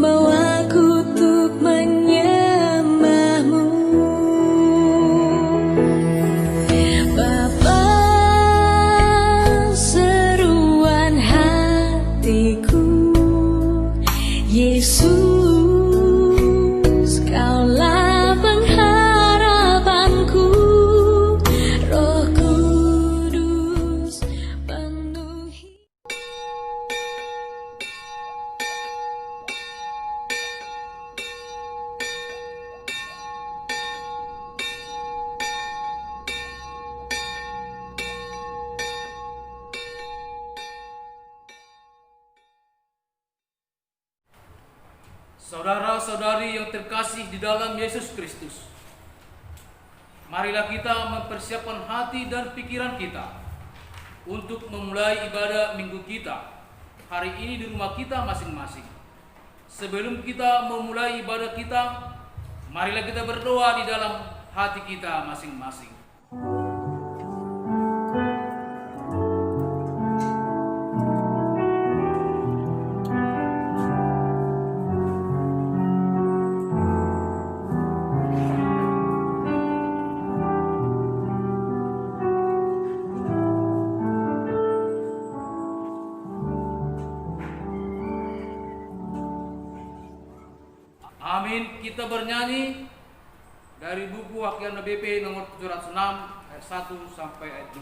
membawaku untuk menyembahmu. Bapa, seruan hatiku, Yesus, Kaulah pengharapanku. Roh Kudus penuhi. Saudara-saudari yang terkasih di dalam Yesus Kristus, marilah kita mempersiapkan hati dan pikiran kita untuk memulai ibadah minggu kita hari ini di rumah kita masing-masing. Sebelum kita memulai ibadah kita, marilah kita berdoa di dalam hati kita masing-masing. Amin. Kita bernyanyi dari buku Wakyana BP nomor 706 ayat 1 sampai ayat 2.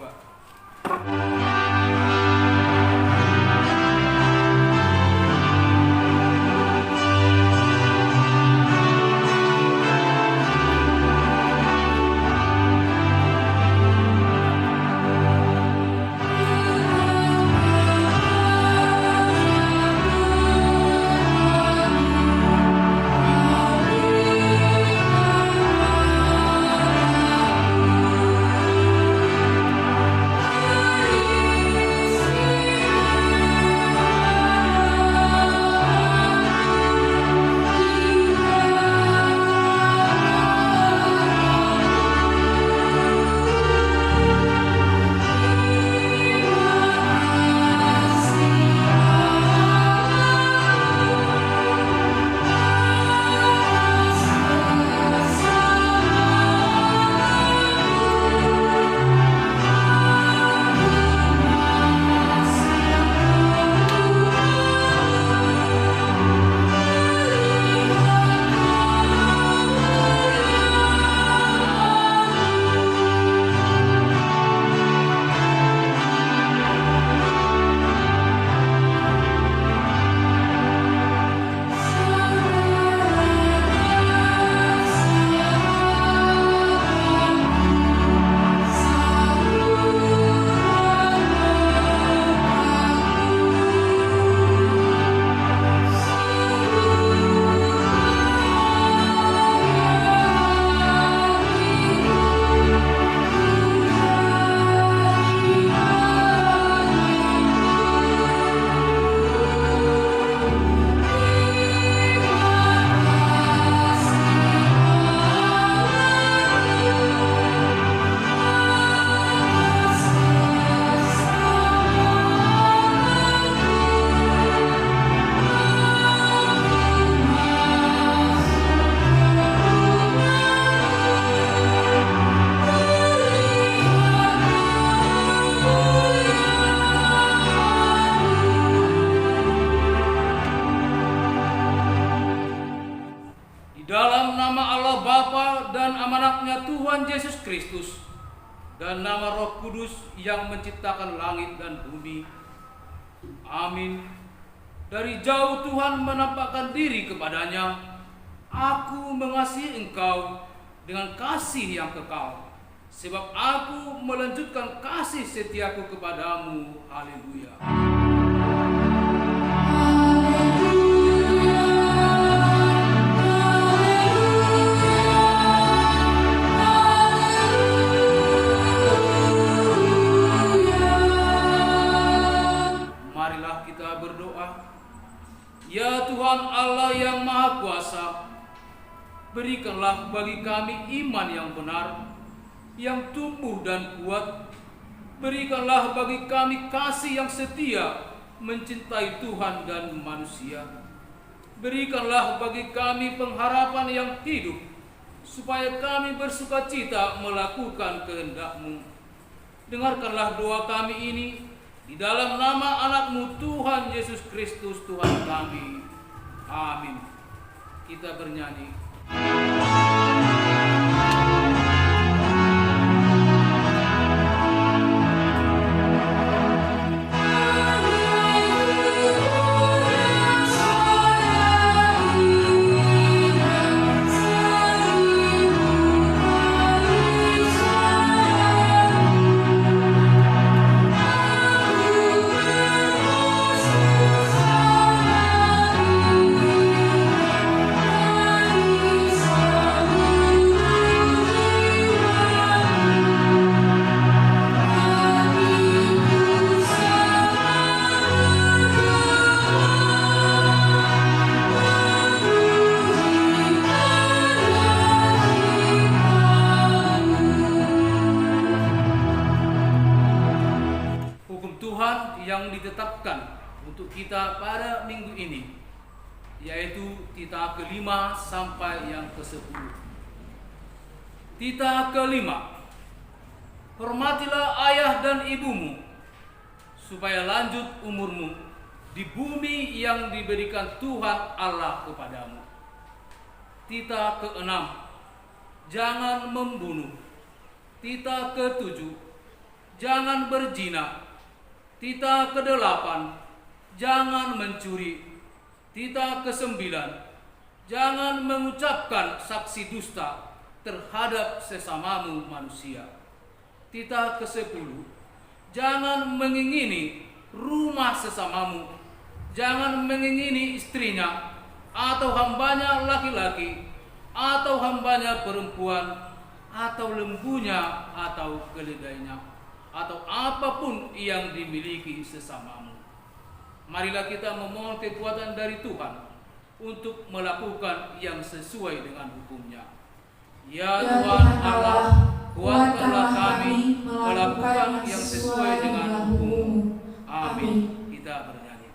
Dalam nama Allah Bapa dan amanatnya Tuhan Yesus Kristus dan nama Roh Kudus yang menciptakan langit dan bumi. Amin. Dari jauh Tuhan menampakkan diri kepadanya. Aku mengasihi engkau dengan kasih yang kekal, sebab aku melanjutkan kasih setiaku kepadamu. Haleluya. Marilah kita berdoa. Ya Tuhan Allah yang Maha Kuasa, berikanlah bagi kami iman yang benar, yang tumbuh dan kuat. Berikanlah bagi kami kasih yang setia, mencintai Tuhan dan manusia. Berikanlah bagi kami pengharapan yang hidup, supaya kami bersukacita melakukan kehendak-Mu. Dengarkanlah doa kami ini di dalam nama anak-Mu Tuhan Yesus Kristus Tuhan kami. Amin. Kita bernyanyi. Yang ditetapkan untuk kita pada minggu ini, yaitu titah kelima sampai yang ke-10. Titah kelima, hormatilah ayah dan ibumu, supaya lanjut umurmu di bumi yang diberikan Tuhan Allah kepadamu. Titah keenam, jangan membunuh. Titah ketujuh, jangan berzina. Titah kedelapan, jangan mencuri. Titah kesembilan, jangan mengucapkan saksi dusta terhadap sesamamu manusia. Titah ke-10, jangan mengingini rumah sesamamu. Jangan mengingini istrinya, atau hambanya laki-laki, atau hambanya perempuan, atau lembunya, atau keledainya, atau apapun yang dimiliki sesamamu. Marilah kita memohon kekuatan dari Tuhan untuk melakukan yang sesuai dengan hukum-Nya. Ya Tuhan Allah, kuatkanlah kami melakukan yang sesuai dengan hukum-Mu. Amin. Kita bernyanyi.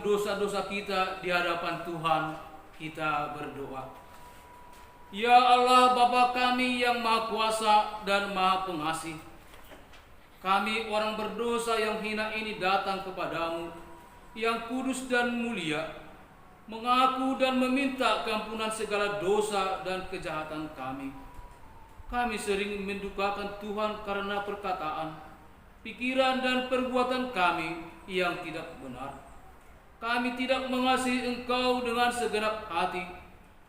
Dosa-dosa kita di hadapan Tuhan, kita berdoa. Ya Allah, Bapa kami yang Maha Kuasa dan Maha Pengasih, kami orang berdosa yang hina ini datang kepadamu, yang kudus dan mulia, mengaku dan meminta keampunan segala dosa dan kejahatan kami. Kami sering mendukakan Tuhan karena perkataan, pikiran dan perbuatan kami yang tidak benar. Kami tidak mengasihi Engkau dengan segenap hati,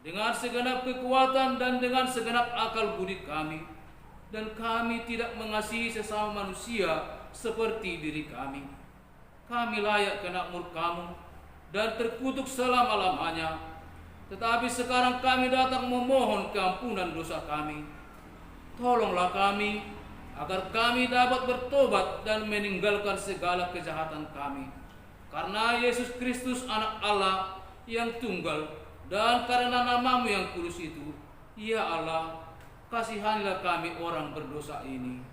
dengan segenap kekuatan dan dengan segenap akal budi kami. Dan kami tidak mengasihi sesama manusia seperti diri kami. Kami layak kena murka-Mu dan terkutuk selama-lamanya. Tetapi sekarang kami datang memohon keampunan dosa kami. Tolonglah kami agar kami dapat bertobat dan meninggalkan segala kejahatan kami. Karena Yesus Kristus anak Allah yang tunggal dan karena nama-Mu yang kudus itu, ya Allah, kasihanilah kami orang berdosa ini.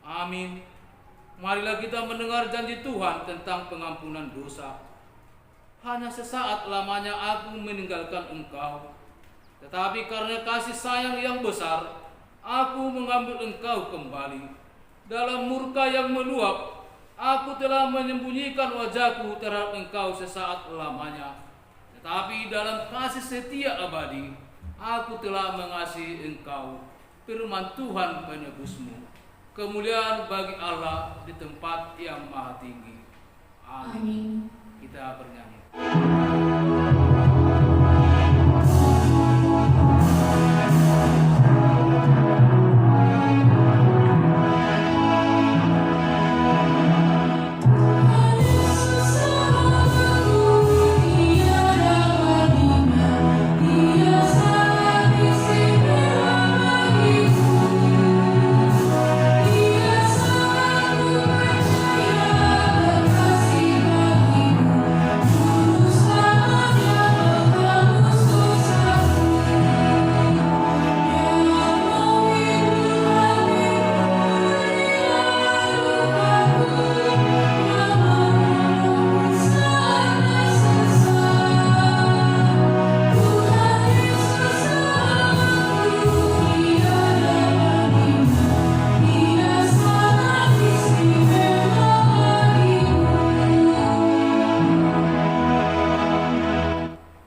Amin. Marilah kita mendengar janji Tuhan tentang pengampunan dosa. Hanya sesaat lamanya aku meninggalkan Engkau, tetapi karena kasih sayang yang besar, aku mengambil Engkau kembali. Dalam murka yang meluap, aku telah menyembunyikan wajahku terhadap Engkau sesaat lamanya. Tetapi dalam kasih setia abadi, aku telah mengasihi engkau, firman Tuhan penebusmu. Kemuliaan bagi Allah di tempat yang maha tinggi. Amin. Amin. Kita bernyanyi.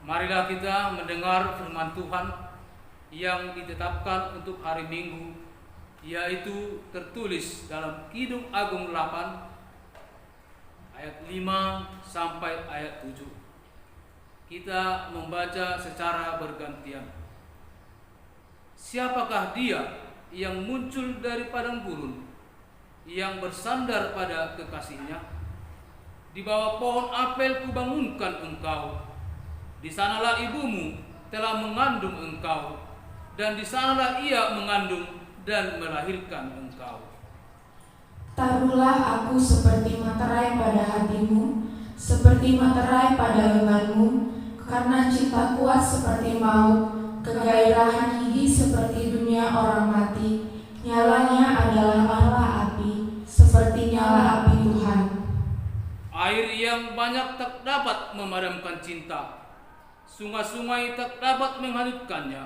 Marilah kita mendengar firman Tuhan yang ditetapkan untuk hari Minggu, yaitu tertulis dalam Kidung Agung 8 ayat 5 sampai ayat 7. Kita membaca secara bergantian. Siapakah dia yang muncul dari padang gurun, yang bersandar pada kekasihnya? Di bawah pohon apel kubangunkan engkau. Di sanalah ibumu telah mengandung engkau, dan di sanalah ia mengandung dan melahirkan engkau. Taruhlah aku seperti materai pada hatimu, seperti materai pada lenganmu, karena cinta kuat seperti maut, kegairahan gigi seperti dunia orang mati. Nyalanya adalah Allah api, seperti nyala api Tuhan. Air yang banyak tak dapat memadamkan cinta. Sungai-sungai tak dapat menghanyutkannya.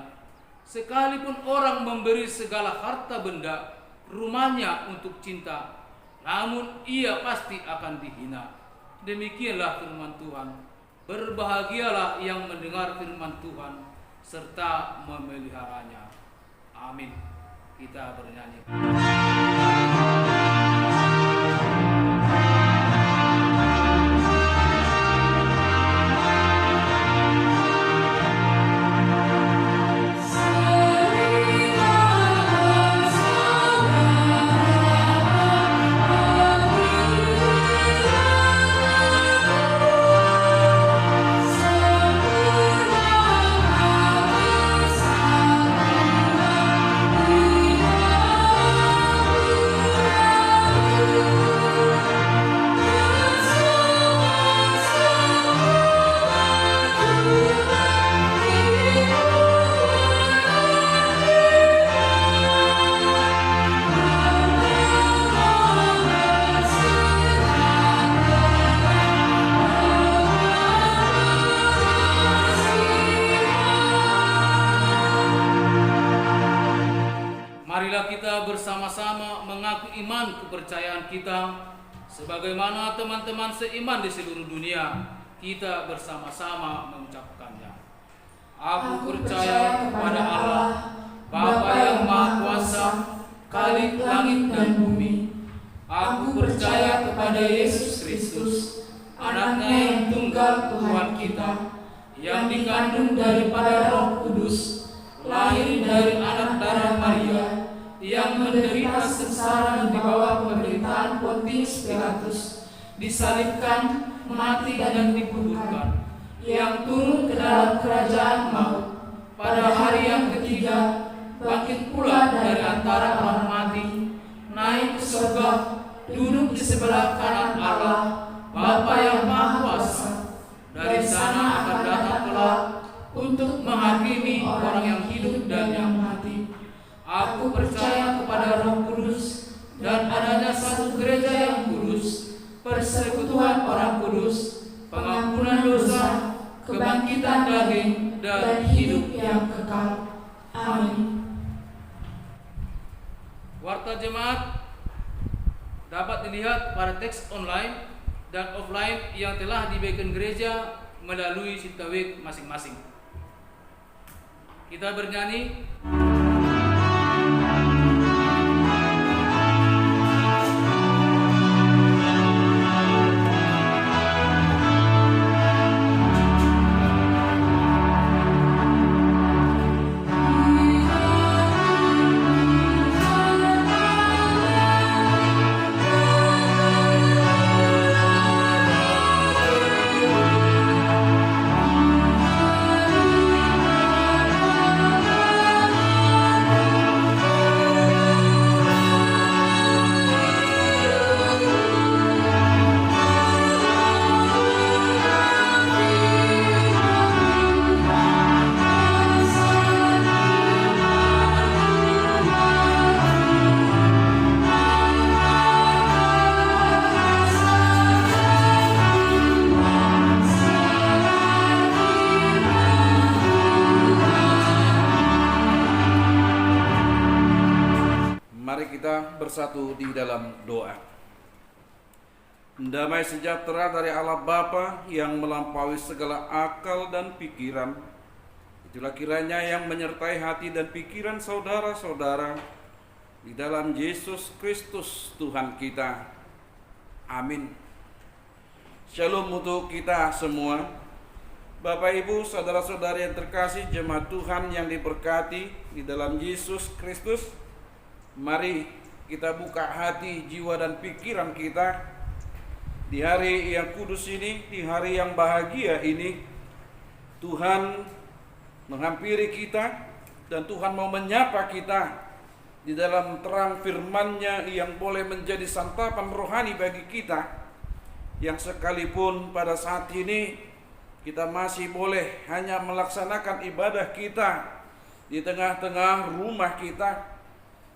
Sekalipun orang memberi segala harta benda rumahnya untuk cinta, namun ia pasti akan dihina. Demikianlah firman Tuhan. Berbahagialah yang mendengar firman Tuhan serta memeliharanya. Amin. Kita bernyanyi. Marilah kita bersama-sama mengaku iman kepercayaan kita sebagaimana teman-teman seiman di seluruh dunia. Kita bersama-sama mengucapkannya. Aku percaya kepada Allah, Bapa yang Maha Kuasa, Khalik langit dan bumi. Aku percaya kepada Yesus Kristus, Anaknya yang tunggal Tuhan kita, yang dikandung daripada Roh Kudus, lahir dari anak darah Maria, yang menderita sengsara di bawah pemerintahan Pontius Pilatus, disalibkan, mati dan dikuburkan, yang turun ke dalam kerajaan maut, pada hari yang ketiga bangkit pula dari antara orang mati, naik ke surga, duduk di sebelah kanan Allah, Bapa yang Maha Kuasa. Dari sana akan datang kelak untuk menghakimi orang yang hidup dan yang mati. Aku percaya kepada Roh Kudus dan adanya satu gereja yang kudus, persekutuan orang kudus, pengampunan dosa, kebangkitan daging, dan hidup yang kekal. Amin. Warta jemaat dapat dilihat pada teks online dan offline yang telah dibagikan gereja melalui sitawik masing-masing. Kita bernyanyi. Mari kita bersatu di dalam doa. Damai sejahtera dari Allah Bapa yang melampaui segala akal dan pikiran, itulah kiranya yang menyertai hati dan pikiran saudara-saudara di dalam Yesus Kristus Tuhan kita. Amin. Shalom untuk kita semua. Bapak Ibu, saudara-saudari yang terkasih, jemaat Tuhan yang diberkati di dalam Yesus Kristus. Mari kita buka hati, jiwa dan pikiran kita di hari yang kudus ini, di hari yang bahagia ini. Tuhan menghampiri kita dan Tuhan mau menyapa kita di dalam terang firman-Nya yang boleh menjadi santapan rohani bagi kita, yang sekalipun pada saat ini kita masih boleh hanya melaksanakan ibadah kita di tengah-tengah rumah kita,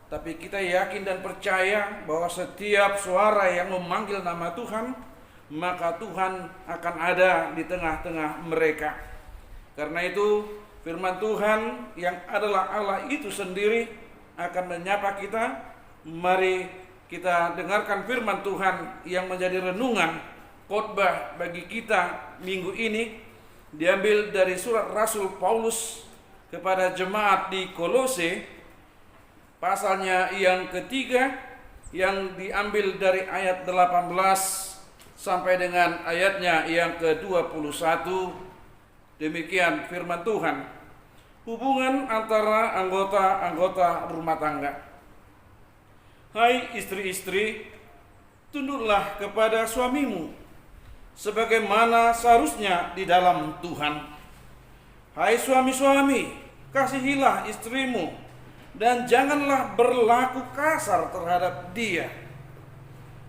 tapi kita yakin dan percaya bahwa setiap suara yang memanggil nama Tuhan, maka Tuhan akan ada di tengah-tengah mereka. Karena itu firman Tuhan yang adalah Allah itu sendiri akan menyapa kita. Mari kita dengarkan firman Tuhan yang menjadi renungan khotbah bagi kita minggu ini, diambil dari surat Rasul Paulus kepada jemaat di Kolose, pasalnya yang ketiga, yang diambil dari ayat 18 sampai dengan ayatnya yang ke-21. Demikian firman Tuhan. Hubungan antara anggota-anggota rumah tangga. Hai istri-istri, tunduklah kepada suamimu sebagaimana seharusnya di dalam Tuhan. Hai suami-suami, kasihilah istrimu dan janganlah berlaku kasar terhadap dia.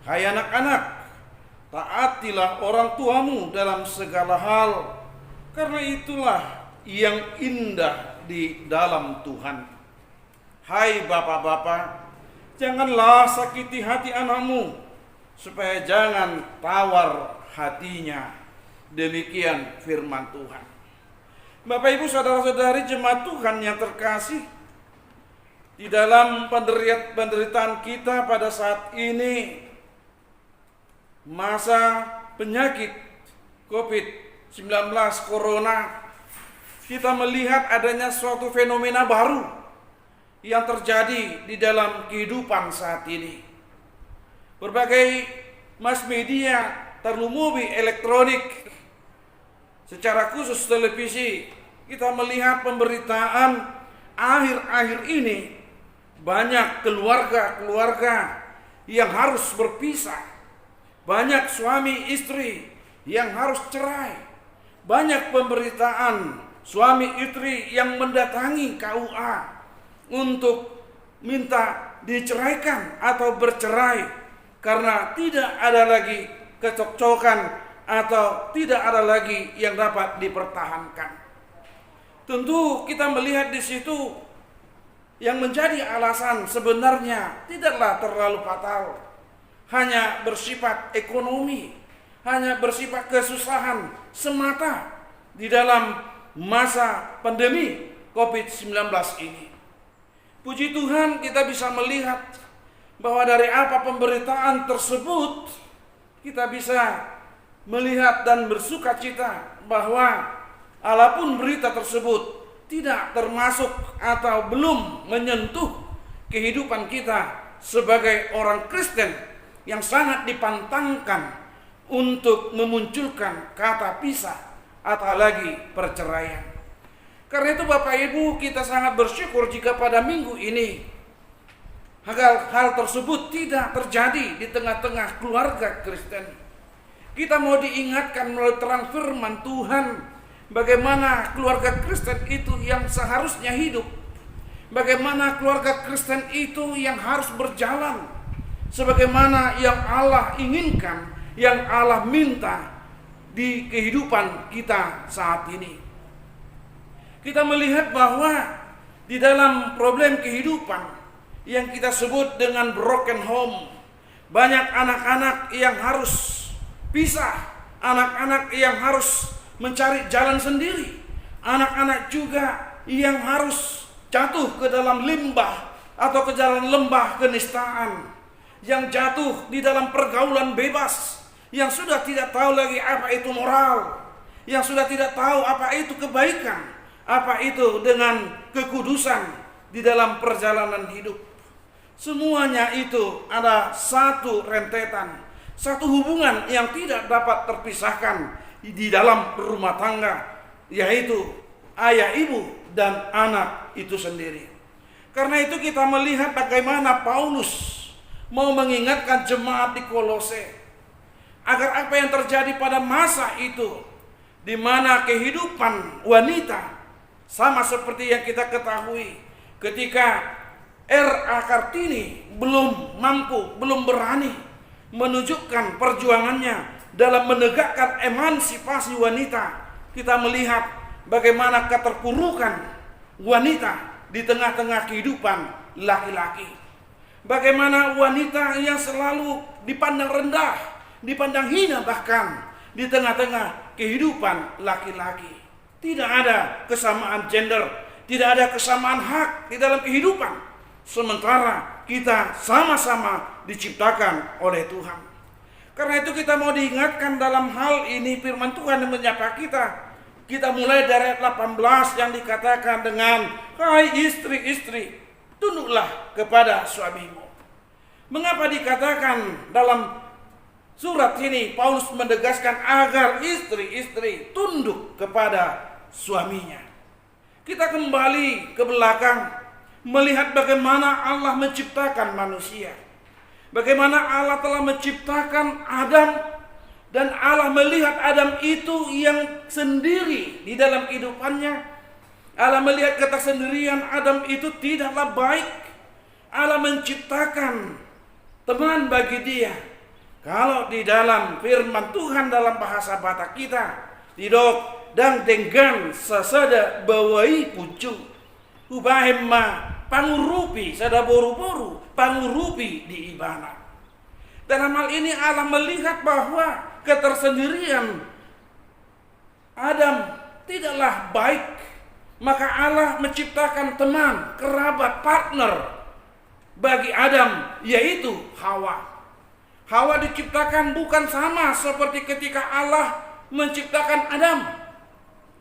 Hai anak-anak, taatilah orang tuamu dalam segala hal, karena itulah yang indah di dalam Tuhan. Hai bapak-bapak, janganlah sakiti hati anakmu, supaya jangan tawar hatinya. Demikian firman Tuhan. Bapak Ibu saudara-saudari jemaat Tuhan yang terkasih, di dalam penderitaan kita pada saat ini, masa penyakit COVID-19 Corona, kita melihat adanya suatu fenomena baru yang terjadi di dalam kehidupan saat ini. Berbagai mass media, terlumuri elektronik, secara khusus televisi, kita melihat pemberitaan akhir-akhir ini. Banyak keluarga-keluarga yang harus berpisah. Banyak suami istri yang harus cerai. Banyak pemberitaan suami istri yang mendatangi KUA untuk minta diceraikan atau bercerai karena tidak ada lagi kecokcokan atau tidak ada lagi yang dapat dipertahankan. Tentu kita melihat di situ yang menjadi alasan sebenarnya tidaklah terlalu fatal, hanya bersifat ekonomi, hanya bersifat kesusahan semata di dalam masa pandemi COVID-19 ini. Puji Tuhan kita bisa melihat bahwa dari apa pemberitaan tersebut kita bisa melihat dan bersukacita bahwa walaupun berita tersebut tidak termasuk atau belum menyentuh kehidupan kita sebagai orang Kristen yang sangat dipantangkan untuk memunculkan kata pisah atau lagi perceraian. Karena itu Bapak Ibu, kita sangat bersyukur jika pada minggu ini hal tersebut tidak terjadi di tengah-tengah keluarga Kristen. Kita mau diingatkan melalui terang firman Tuhan bagaimana keluarga Kristen itu yang seharusnya hidup. Bagaimana keluarga Kristen itu yang harus berjalan sebagaimana yang Allah inginkan, yang Allah minta di kehidupan kita saat ini. Kita melihat bahwa di dalam problem kehidupan yang kita sebut dengan broken home, banyak anak-anak yang harus pisah, anak-anak yang harus mencari jalan sendiri, anak-anak juga yang harus jatuh ke dalam limbah atau ke dalam lembah kenistaan, yang jatuh di dalam pergaulan bebas, yang sudah tidak tahu lagi apa itu moral, yang sudah tidak tahu apa itu kebaikan, apa itu dengan kekudusan di dalam perjalanan hidup. Semuanya itu ada satu rentetan, satu hubungan yang tidak dapat terpisahkan di dalam rumah tangga, yaitu ayah ibu dan anak itu sendiri. Karena itu kita melihat bagaimana Paulus mau mengingatkan jemaat di Kolose agar apa yang terjadi pada masa itu, di mana kehidupan wanita sama seperti yang kita ketahui ketika R.A. Kartini belum mampu, belum berani menunjukkan perjuangannya dalam menegakkan emansipasi wanita. Kita melihat bagaimana keterpurukan wanita di tengah-tengah kehidupan laki-laki. Bagaimana wanita yang selalu dipandang rendah, dipandang hina bahkan di tengah-tengah kehidupan laki-laki. Tidak ada kesamaan gender, tidak ada kesamaan hak di dalam kehidupan. Sementara kita sama-sama diciptakan oleh Tuhan. Karena itu kita mau diingatkan dalam hal ini firman Tuhan yang menyapa kita. Kita mulai dari ayat 18 yang dikatakan dengan, hai istri-istri, tunduklah kepada suamimu. Mengapa dikatakan dalam surat ini Paulus menegaskan agar istri-istri tunduk kepada suaminya? Kita kembali ke belakang melihat bagaimana Allah menciptakan manusia. Bagaimana Allah telah menciptakan Adam, dan Allah melihat Adam itu yang sendiri di dalam kehidupannya. Allah melihat ketersendirian Adam itu tidaklah baik. Allah menciptakan teman bagi dia. Kalau di dalam firman Tuhan dalam bahasa Batak kita, tidok dan dengan sesada bawai pucung ubahemma pangurupi sada boru-boru pangurupi di ibana. Dalam hal ini Allah melihat bahwa ketersendirian Adam tidaklah baik. Maka Allah menciptakan teman, kerabat, partner bagi Adam, yaitu Hawa. Hawa diciptakan bukan sama seperti ketika Allah menciptakan Adam.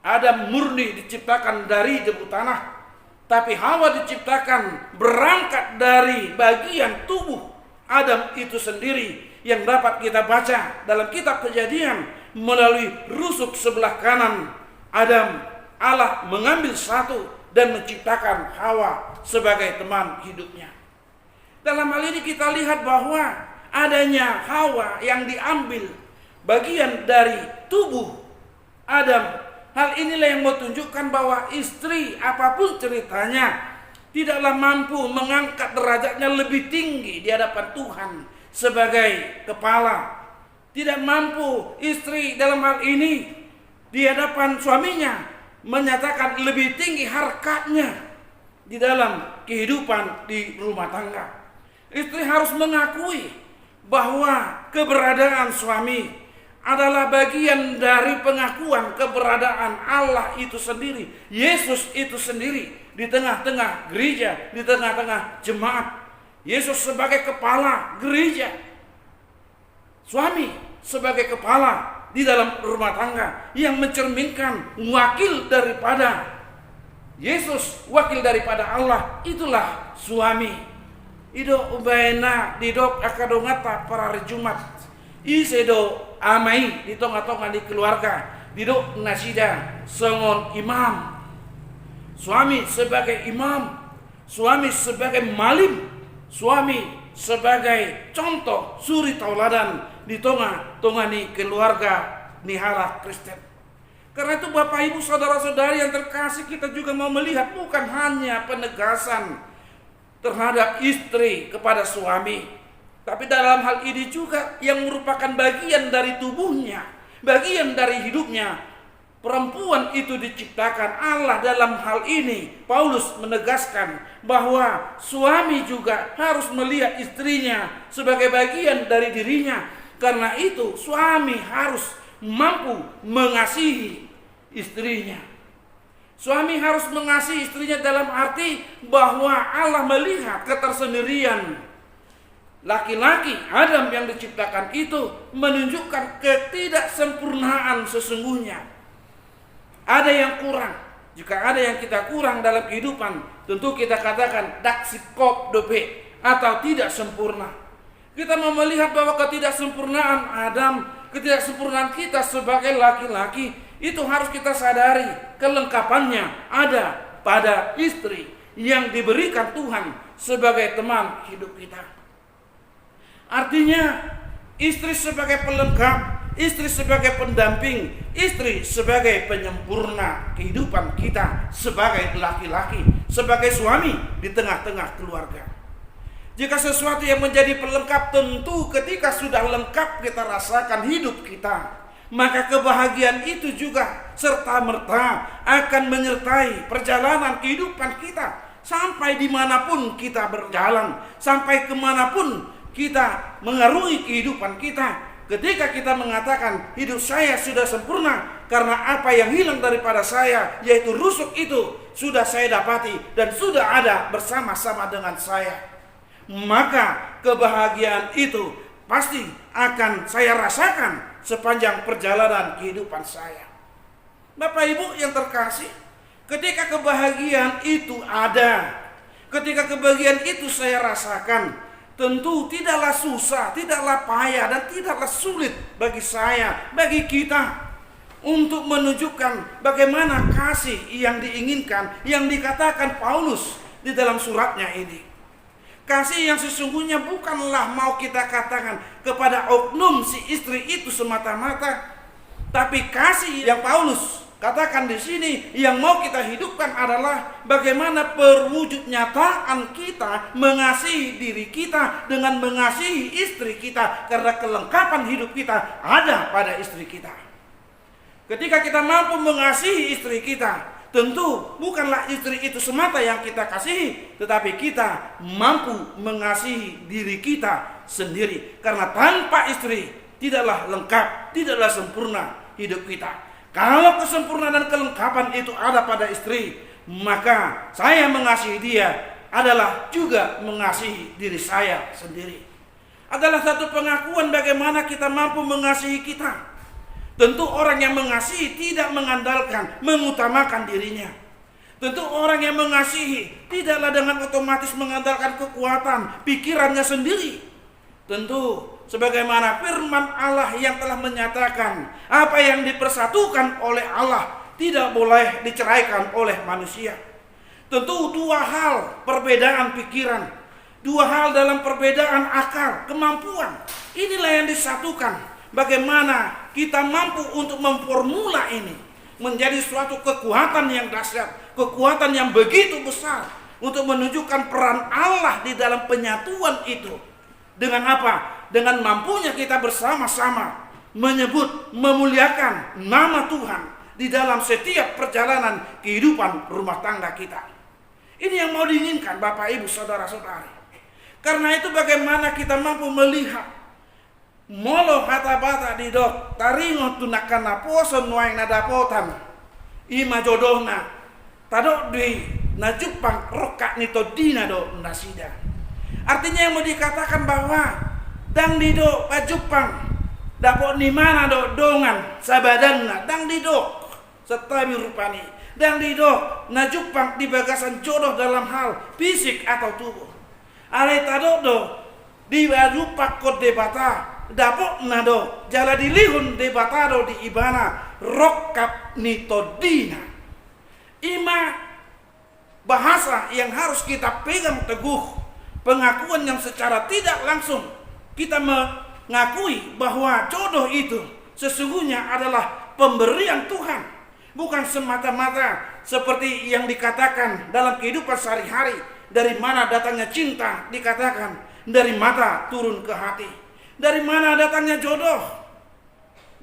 Adam murni diciptakan dari debu tanah. Tapi Hawa diciptakan berangkat dari bagian tubuh Adam itu sendiri yang dapat kita baca dalam kitab Kejadian melalui rusuk sebelah kanan Adam. Allah mengambil satu dan menciptakan Hawa sebagai teman hidupnya. Dalam hal ini kita lihat bahwa adanya Hawa yang diambil bagian dari tubuh Adam. Hal inilah yang menunjukkan bahwa istri apapun ceritanya tidaklah mampu mengangkat derajatnya lebih tinggi di hadapan Tuhan sebagai kepala. Tidak mampu istri dalam hal ini di hadapan suaminya menyatakan lebih tinggi harkatnya di dalam kehidupan di rumah tangga. Istri harus mengakui bahwa keberadaan suami adalah bagian dari pengakuan keberadaan Allah itu sendiri, Yesus itu sendiri di tengah-tengah gereja, di tengah-tengah jemaat. Yesus sebagai kepala gereja, suami sebagai kepala di dalam rumah tangga yang mencerminkan wakil daripada Yesus, wakil daripada Allah, itulah suami. Ido ubaina didok akadongata para hari Jumat. Isedo amai di tonga-tonga di keluarga. Didok nasida songon imam. Suami sebagai imam, suami sebagai malim, suami sebagai contoh suri tauladan di tonga-tonga di keluarga nihara Kristen. Karena itu Bapak Ibu saudara-saudari yang terkasih, kita juga mau melihat bukan hanya penegasan terhadap istri kepada suami, tapi dalam hal ini juga yang merupakan bagian dari tubuhnya, bagian dari hidupnya. Perempuan itu diciptakan Allah. Dalam hal ini Paulus menegaskan bahwa suami juga harus melihat istrinya sebagai bagian dari dirinya. Karena itu suami harus mampu mengasihi istrinya. Suami harus mengasihi istrinya dalam arti bahwa Allah melihat ketersendirian laki-laki Adam yang diciptakan itu menunjukkan ketidaksempurnaan sesungguhnya. Ada yang kurang. Jika ada yang kita kurang dalam kehidupan, tentu kita katakan daksikop dope atau tidak sempurna. Kita mau melihat bahwa ketidaksempurnaan Adam, ketidaksempurnaan kita sebagai laki-laki itu harus kita sadari. Kelengkapannya ada pada istri yang diberikan Tuhan sebagai teman hidup kita. Artinya istri sebagai pelengkap, istri sebagai pendamping, istri sebagai penyempurna kehidupan kita sebagai laki-laki, sebagai suami di tengah-tengah keluarga. Jika sesuatu yang menjadi pelengkap, tentu ketika sudah lengkap kita rasakan hidup kita, maka kebahagiaan itu juga serta-merta akan menyertai perjalanan kehidupan kita sampai dimanapun kita berjalan, sampai kemanapun kita mengarungi kehidupan kita. Ketika kita mengatakan hidup saya sudah sempurna karena apa yang hilang daripada saya, yaitu rusuk itu sudah saya dapati dan sudah ada bersama-sama dengan saya, maka kebahagiaan itu pasti akan saya rasakan sepanjang perjalanan kehidupan saya. Bapak Ibu yang terkasih, ketika kebahagiaan itu ada, ketika kebahagiaan itu saya rasakan, tentu tidaklah susah, tidaklah payah, dan tidaklah sulit bagi saya, bagi kita untuk menunjukkan bagaimana kasih yang diinginkan, yang dikatakan Paulus di dalam suratnya ini. Kasih yang sesungguhnya bukanlah mau kita katakan kepada oknum si istri itu semata-mata, tapi kasih yang Paulus katakan di sini yang mau kita hidupkan adalah bagaimana perwujud nyataan kita mengasihi diri kita dengan mengasihi istri kita, karena kelengkapan hidup kita ada pada istri kita. Ketika kita mampu mengasihi istri kita, tentu bukanlah istri itu semata yang kita kasihi, tetapi kita mampu mengasihi diri kita sendiri, karena tanpa istri tidaklah lengkap, tidaklah sempurna hidup kita. Kalau kesempurnaan dan kelengkapan itu ada pada istri, maka saya mengasihi dia adalah juga mengasihi diri saya sendiri. Adalah satu pengakuan bagaimana kita mampu mengasihi kita. Tentu orang yang mengasihi tidak mengandalkan, mengutamakan dirinya. Tentu orang yang mengasihi tidaklah dengan otomatis mengandalkan kekuatan pikirannya sendiri. Tentu sebagaimana firman Allah yang telah menyatakan apa yang dipersatukan oleh Allah tidak boleh diceraikan oleh manusia. Tentu dua hal perbedaan pikiran, dua hal dalam perbedaan akal, kemampuan, inilah yang disatukan. Bagaimana kita mampu untuk memformula ini menjadi suatu kekuatan yang dahsyat, kekuatan yang begitu besar untuk menunjukkan peran Allah di dalam penyatuan itu. Dengan apa? Dengan mampunya kita bersama-sama menyebut, memuliakan nama Tuhan di dalam setiap perjalanan kehidupan rumah tangga kita. Ini yang mau diinginkan Bapak Ibu saudara-saudari. Karena itu bagaimana kita mampu melihat molo kata bata di dok taringo tunakana poso nuaing nadapotan ima jodohna tadok di najupang rokak nito dina do nasida. Artinya yang mau dikatakan bahwa dang dido pajupang Dapok ni mana do dongan sabadanna dang didok setabi rupani dang didok najupang di bagasan jodoh dalam hal fisik atau tubuh. Ale tadok do di bajupak kod debata dapok nado jala dilihun debatado di ibana rokap nitodina. Ima bahasa yang harus kita pegang teguh, pengakuan yang secara tidak langsung kita mengakui bahwa jodoh itu sesungguhnya adalah pemberian Tuhan, bukan semata-mata seperti yang dikatakan dalam kehidupan sehari-hari, dari mana datangnya cinta dikatakan dari mata turun ke hati, dari mana datangnya jodoh,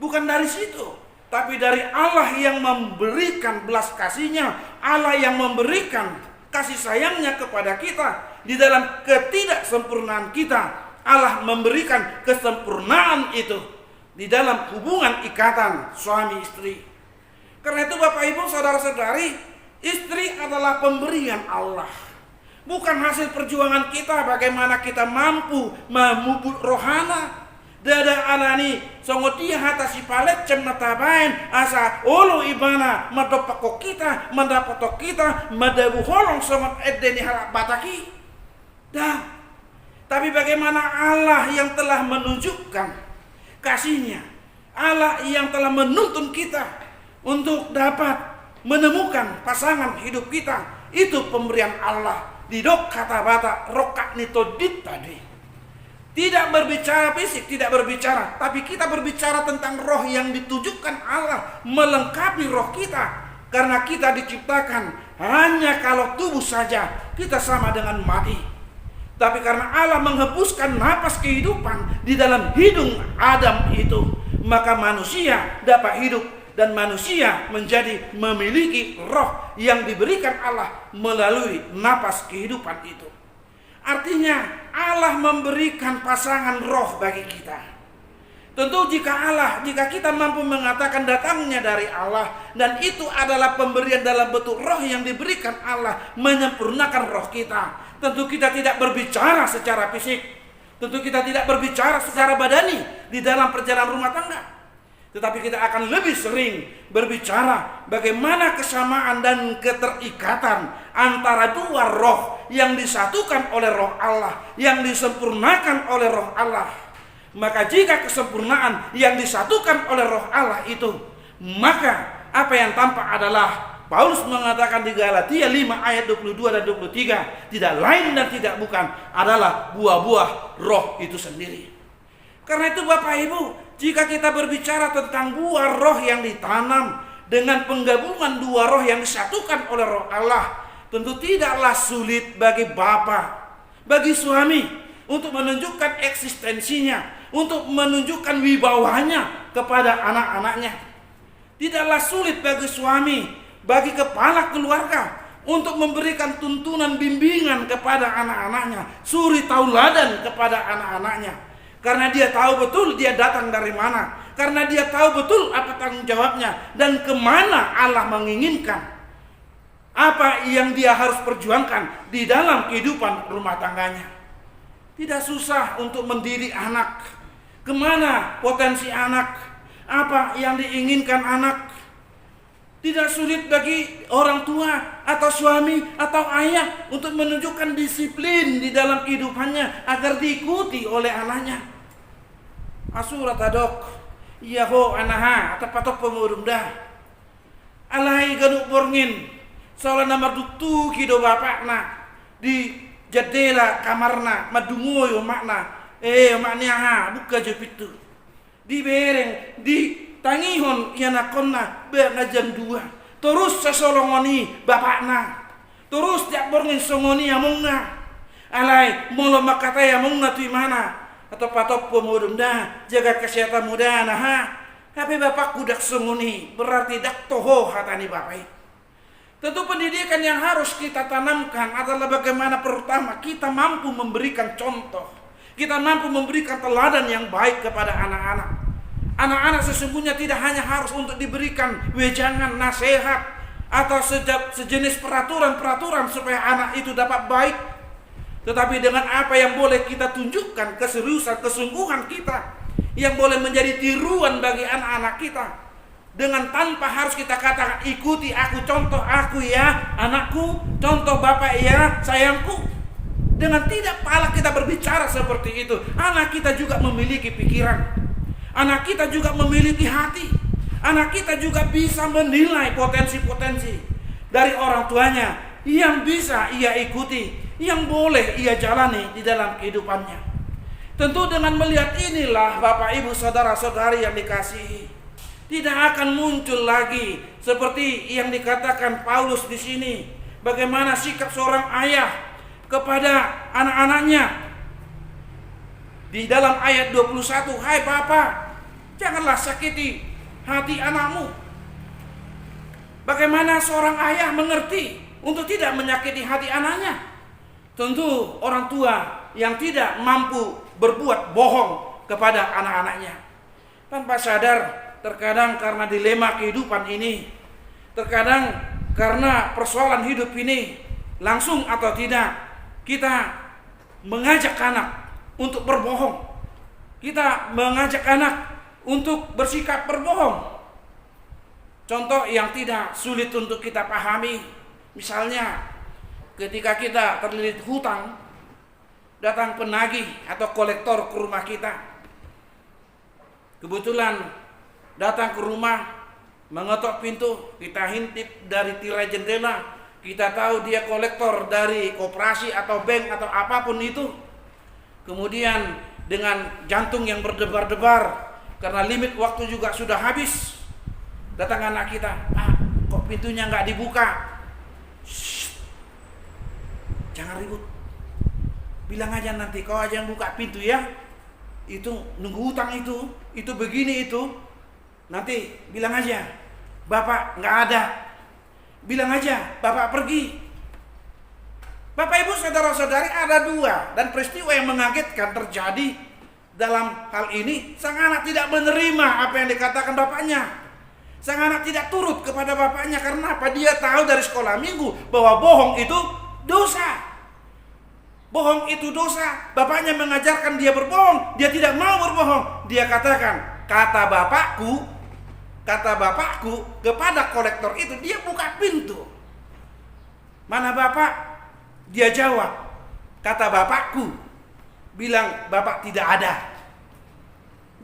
bukan dari situ. Tapi dari Allah yang memberikan belas kasihnya, Allah yang memberikan kasih sayangnya kepada kita. Di dalam ketidaksempurnaan kita, Allah memberikan kesempurnaan itu di dalam hubungan ikatan suami istri. Karena itu Bapak Ibu saudara-saudari, istri adalah pemberian Allah, bukan hasil perjuangan kita bagaimana kita mampu memupuk rohana. Dada alani songotia hata si palet cem natabain asa olo ibana madopako kita mendapatok kita madabu holong songot edeni halak bataki. Dah. Tapi bagaimana Allah yang telah menunjukkan kasihnya, Allah yang telah menuntun kita untuk dapat menemukan pasangan hidup kita, itu pemberian Allah. Didok kata bata rokak nitodit tadi. Tidak berbicara fisik, tidak berbicara, tapi kita berbicara tentang roh yang ditujukan Allah melengkapi roh kita. Karena kita diciptakan hanya kalau tubuh saja kita sama dengan mati. Tapi karena Allah menghembuskan napas kehidupan di dalam hidung Adam itu, maka manusia dapat hidup dan manusia menjadi memiliki roh yang diberikan Allah melalui napas kehidupan itu. Artinya Allah memberikan pasangan roh bagi kita. Tentu jika kita mampu mengatakan datangnya dari Allah, dan itu adalah pemberian dalam bentuk roh yang diberikan Allah menyempurnakan roh kita. Tentu kita tidak berbicara secara fisik, tentu kita tidak berbicara secara badani di dalam perjalanan rumah tangga. Tetapi kita akan lebih sering berbicara bagaimana kesamaan dan keterikatan antara dua roh yang disatukan oleh roh Allah, yang disempurnakan oleh roh Allah. Maka jika kesempurnaan yang disatukan oleh roh Allah itu, maka apa yang tampak adalah Paulus mengatakan di Galatia 5 ayat 22 dan 23, tidak lain dan tidak bukan adalah buah-buah roh itu sendiri. Karena itu Bapak Ibu, jika kita berbicara tentang buah roh yang ditanam dengan penggabungan dua roh yang disatukan oleh roh Allah, tentu tidaklah sulit bagi bapa, bagi suami untuk menunjukkan eksistensinya, untuk menunjukkan wibawanya kepada anak-anaknya. Tidaklah sulit bagi suami, bagi kepala keluarga untuk memberikan tuntunan bimbingan kepada anak-anaknya, suri tauladan kepada anak-anaknya. Karena dia tahu betul dia datang dari mana, karena dia tahu betul apa tanggung jawabnya dan kemana Allah menginginkan, apa yang dia harus perjuangkan di dalam kehidupan rumah tangganya. Tidak susah untuk mendidik anak, kemana potensi anak, apa yang diinginkan anak. Tidak sulit bagi orang tua atau suami atau ayah untuk menunjukkan disiplin di dalam kehidupannya agar diikuti oleh anaknya. Asurat adok yaho anaha atau patok pemurung dah alai ganuk borngin soalnya nama dutu kido bapakna di jadela kamarna madungoyo makna maknya ha buka jepitu di bereng di tangihon yanakonna bernajam dua terus sesolongoni bapakna terus tiap borngin songoni amongna alai molo makata amongna tu mana atau patok pemudum dah jaga kesehatan muda nah tapi bapak kudak senguni berarti dak toho hatani bapak. Tentu pendidikan yang harus kita tanamkan adalah bagaimana pertama kita mampu memberikan contoh, kita mampu memberikan teladan yang baik kepada anak-anak. Anak-anak sesungguhnya tidak hanya harus untuk diberikan wejangan nasihat atau sejenis peraturan-peraturan supaya anak itu dapat baik, tetapi dengan apa yang boleh kita tunjukkan keseriusan, kesungguhan kita, yang boleh menjadi tiruan bagi anak-anak kita. Dengan tanpa harus kita katakan, ikuti aku, contoh aku ya anakku, contoh bapak ya sayangku. Dengan tidak pala kita berbicara seperti itu, anak kita juga memiliki pikiran, anak kita juga memiliki hati, anak kita juga bisa menilai potensi-potensi dari orang tuanya yang bisa ia ikuti, yang boleh ia jalani di dalam kehidupannya. Tentu dengan melihat inilah Bapak Ibu saudara-saudari yang dikasihi, tidak akan muncul lagi seperti yang dikatakan Paulus di sini, bagaimana sikap seorang ayah kepada anak-anaknya. Di dalam ayat 21, hai Bapa, janganlah sakiti hati anakmu. Bagaimana seorang ayah mengerti untuk tidak menyakiti hati anaknya? Tentu orang tua yang tidak mampu berbuat bohong kepada anak-anaknya. Tanpa sadar, terkadang karena dilema kehidupan ini, terkadang karena persoalan hidup ini, langsung atau tidak, kita mengajak anak untuk berbohong. Kita mengajak anak untuk bersikap berbohong. Contoh yang tidak sulit untuk kita pahami, misalnya ketika kita terlilit hutang, datang penagih atau kolektor ke rumah kita. Kebetulan datang ke rumah, mengetok pintu, kita hintip dari tirai jendela, kita tahu dia kolektor dari koperasi atau bank atau apapun itu. Kemudian dengan jantung yang berdebar-debar karena limit waktu juga sudah habis, datang anak kita, kok pintunya nggak dibuka? Shh, jangan ribut, bilang aja nanti kau aja yang buka pintu ya. Itu nunggu utang itu begini itu. Nanti bilang aja Bapak nggak ada. Bilang aja Bapak pergi. Bapak Ibu saudara-saudari, ada dua dan peristiwa yang mengagetkan terjadi dalam hal ini. Sang anak tidak menerima apa yang dikatakan bapaknya. Sang anak tidak turut kepada bapaknya. Karena apa? Dia tahu dari sekolah minggu bahwa bohong itu dosa. Bohong itu dosa. Bapaknya mengajarkan dia berbohong, dia tidak mau berbohong. Dia katakan, kata bapakku kepada kolektor itu, dia buka pintu. Mana bapak? Dia jawab, kata bapakku bilang bapak tidak ada.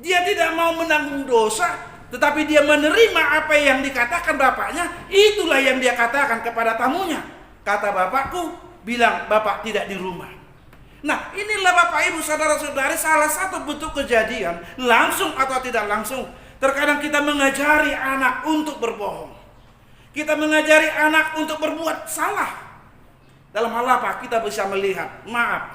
Dia tidak mau menanggung dosa, tetapi dia menerima apa yang dikatakan bapaknya. Itulah yang dia katakan kepada tamunya, kata bapakku bilang bapak tidak di rumah. Nah, inilah Bapak Ibu saudara-saudari salah satu bentuk kejadian, langsung atau tidak langsung. Terkadang kita mengajari anak untuk berbohong. Kita mengajari anak untuk berbuat salah. Dalam hal apa? Kita bisa melihat, maaf,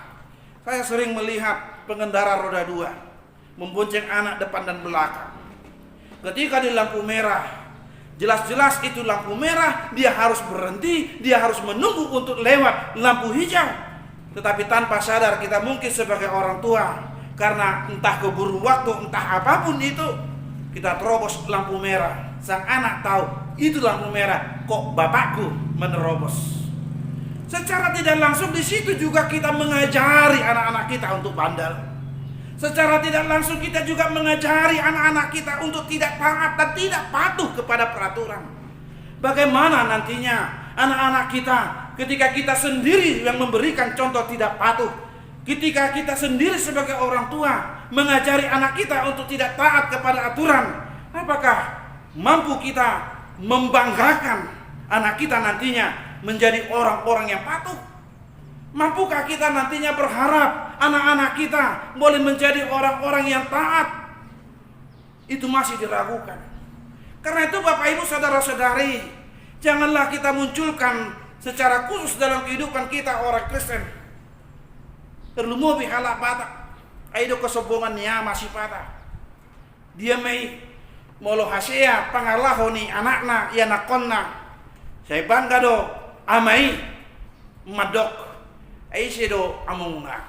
saya sering melihat pengendara roda 2 membonceng anak depan dan belakang. Ketika di lampu merah, jelas-jelas itu lampu merah, dia harus berhenti, dia harus menunggu untuk lewat lampu hijau. Tetapi tanpa sadar kita mungkin sebagai orang tua, karena entah keburu waktu, entah apapun itu, kita terobos lampu merah. Sang anak tahu itu lampu merah, kok bapakku menerobos. Secara tidak langsung di situ juga kita mengajari anak-anak kita untuk bandel. Secara tidak langsung kita juga mengajari anak-anak kita untuk tidak taat dan tidak patuh kepada peraturan. Bagaimana nantinya anak-anak kita ketika kita sendiri yang memberikan contoh tidak patuh, ketika kita sendiri sebagai orang tua mengajari anak kita untuk tidak taat kepada aturan, apakah mampu kita membanggakan anak kita nantinya menjadi orang-orang yang patuh? Mampukah kita nantinya berharap anak-anak kita boleh menjadi orang-orang yang taat? Itu masih diragukan. Karena itu Bapak Ibu saudara-saudari, janganlah kita munculkan secara khusus dalam kehidupan kita orang Kristen terlumu bihalak batak aido kesombongan niya masih patah. Dia may molo hasea pangalahoni anakna ya nakonna. Saya bangga do amai madok ai sedo amunga.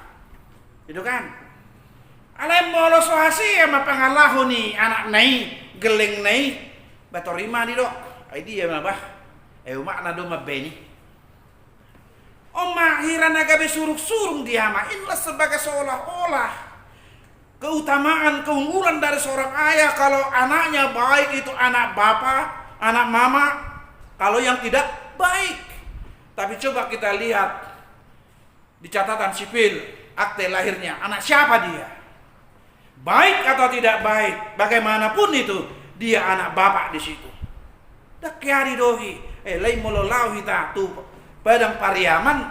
Itu kan? Alem molo so hasea mapangalahoni anak nai geleng nai batorima di dok. Ai dia mah bah. Makna do mabeni. Oma hirana gabe suruk-surung dia mah. Inilah sebagai seolah-olah keutamaan, keunggulan dari seorang ayah kalau anaknya baik itu anak bapak, anak mama, kalau yang tidak baik. Tapi coba kita lihat di catatan sipil, akte lahirnya, anak siapa dia? Baik atau tidak baik, bagaimanapun itu, dia anak bapak di situ. Dak kiari dohi, lain mololau hita tu padang Pariaman,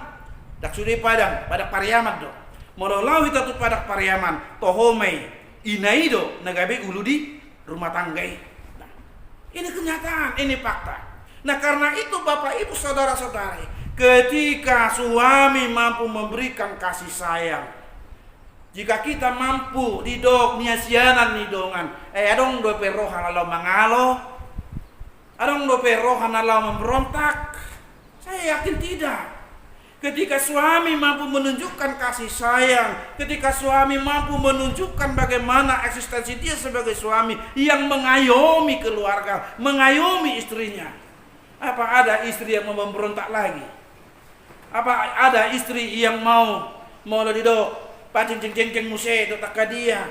dak sudi padang Pariaman do. Mololau hita tu padang Pariaman, tohomei inaido nagabe ulu di rumah tanggai. Nah, ini kenyataan, ini fakta. Nah, karena itu Bapak Ibu saudara-saudari, ketika suami mampu memberikan kasih sayang, jika kita mampu didok niasianan nidongan, adong do perrohan Allah mangalo, adong do perrohan Allah memberontak, saya yakin tidak. Ketika suami mampu menunjukkan kasih sayang, ketika suami mampu menunjukkan bagaimana eksistensi dia sebagai suami yang mengayomi keluarga, mengayomi istrinya. Apa ada istri yang mau memberontak lagi? Apa ada istri yang mau dido pacing ceng muse do takadia?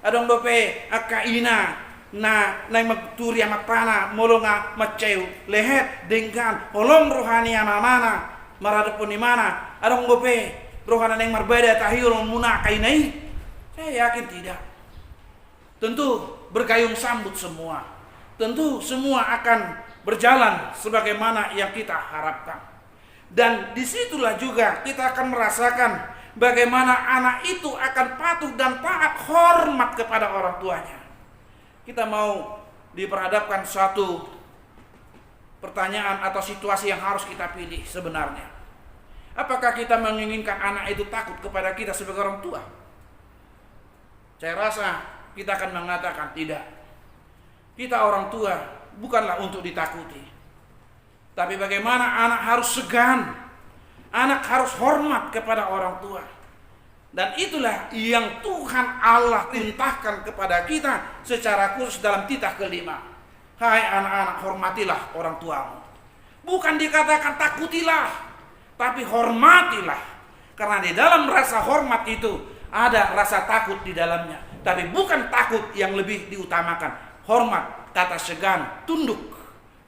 Adong dope akaina na magturi amat pana molonga maceu lehet dengan holong rohani amamana maradapun di mana? Adong dope rohana yang berbeda tahirun muna kainai? Saya yakin tidak. Tentu bergayung sambut semua. Tentu semua akan berjalan sebagaimana yang kita harapkan. Dan disitulah juga kita akan merasakan bagaimana anak itu akan patuh dan taat hormat kepada orang tuanya. Kita mau diperhadapkan suatu pertanyaan atau situasi yang harus kita pilih sebenarnya. Apakah kita menginginkan anak itu takut kepada kita sebagai orang tua? Saya rasa kita akan mengatakan tidak. Kita orang tua bukanlah untuk ditakuti. Tapi bagaimana anak harus segan, anak harus hormat kepada orang tua. Dan itulah yang Tuhan Allah perintahkan kepada kita secara khusus dalam titah kelima. Hai anak-anak, hormatilah orang tuamu. Bukan dikatakan takutilah, tapi hormatilah. Karena di dalam rasa hormat itu ada rasa takut di dalamnya. Tapi bukan takut yang lebih diutamakan. Hormat, kata segan, tunduk.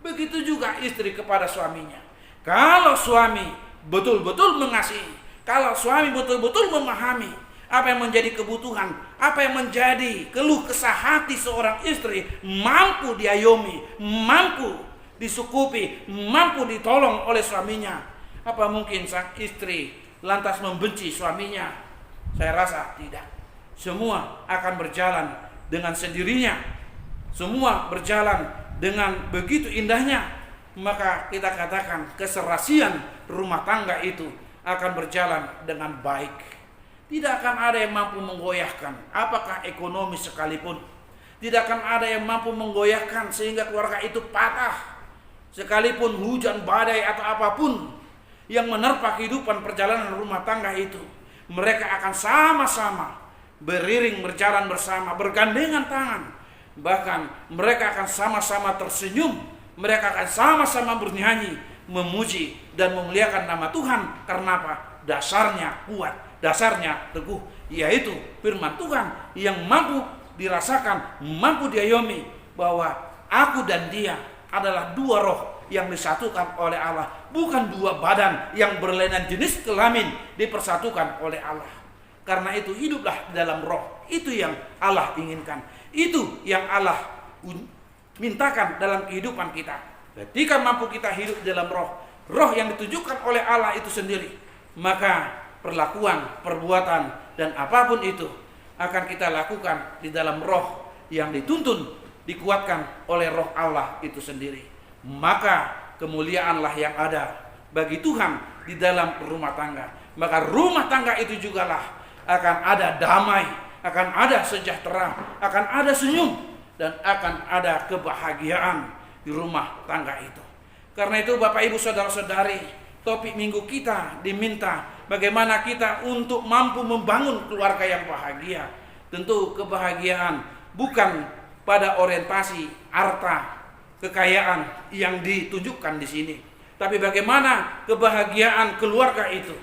Begitu juga istri kepada suaminya. Kalau suami betul-betul mengasihi, kalau suami betul-betul memahami apa yang menjadi kebutuhan, apa yang menjadi keluh kesah hati seorang istri, mampu diayomi, mampu disukupi, mampu ditolong oleh suaminya, apa mungkin sang istri lantas membenci suaminya? Saya rasa tidak. Semua akan berjalan dengan sendirinya. Semua berjalan dengan begitu indahnya. Maka kita katakan keserasian rumah tangga itu akan berjalan dengan baik. Tidak akan ada yang mampu menggoyahkan, apakah ekonomi sekalipun. Tidak akan ada yang mampu menggoyahkan sehingga keluarga itu patah. Sekalipun hujan, badai atau apapun yang menerpa kehidupan perjalanan rumah tangga itu, mereka akan sama-sama beriring berjalan bersama, bergandengan tangan. Bahkan mereka akan sama-sama tersenyum, mereka akan sama-sama bernyanyi, memuji dan memuliakan nama Tuhan. Karena apa? Dasarnya kuat, dasarnya teguh, yaitu firman Tuhan yang mampu dirasakan, mampu diayomi, bahwa aku dan dia adalah dua roh yang disatukan oleh Allah, bukan dua badan yang berlainan jenis kelamin dipersatukan oleh Allah. Karena itu hiduplah di dalam roh, itu yang Allah inginkan. Itu yang Allah mintakan dalam kehidupan kita. Ketika mampu kita hidup dalam roh yang ditujukan oleh Allah itu sendiri, maka perlakuan, perbuatan, dan apapun itu akan kita lakukan di dalam roh yang dituntun, dikuatkan oleh roh Allah itu sendiri. Maka kemuliaanlah yang ada bagi Tuhan di dalam rumah tangga. Maka rumah tangga itu jugalah akan ada damai, akan ada sejahtera, akan ada senyum, dan akan ada kebahagiaan di rumah tangga itu. Karena itu Bapak Ibu Saudara-saudari, topik minggu kita diminta bagaimana kita untuk mampu membangun keluarga yang bahagia. Tentu kebahagiaan bukan pada orientasi harta, kekayaan yang ditunjukkan di sini, tapi bagaimana kebahagiaan keluarga itu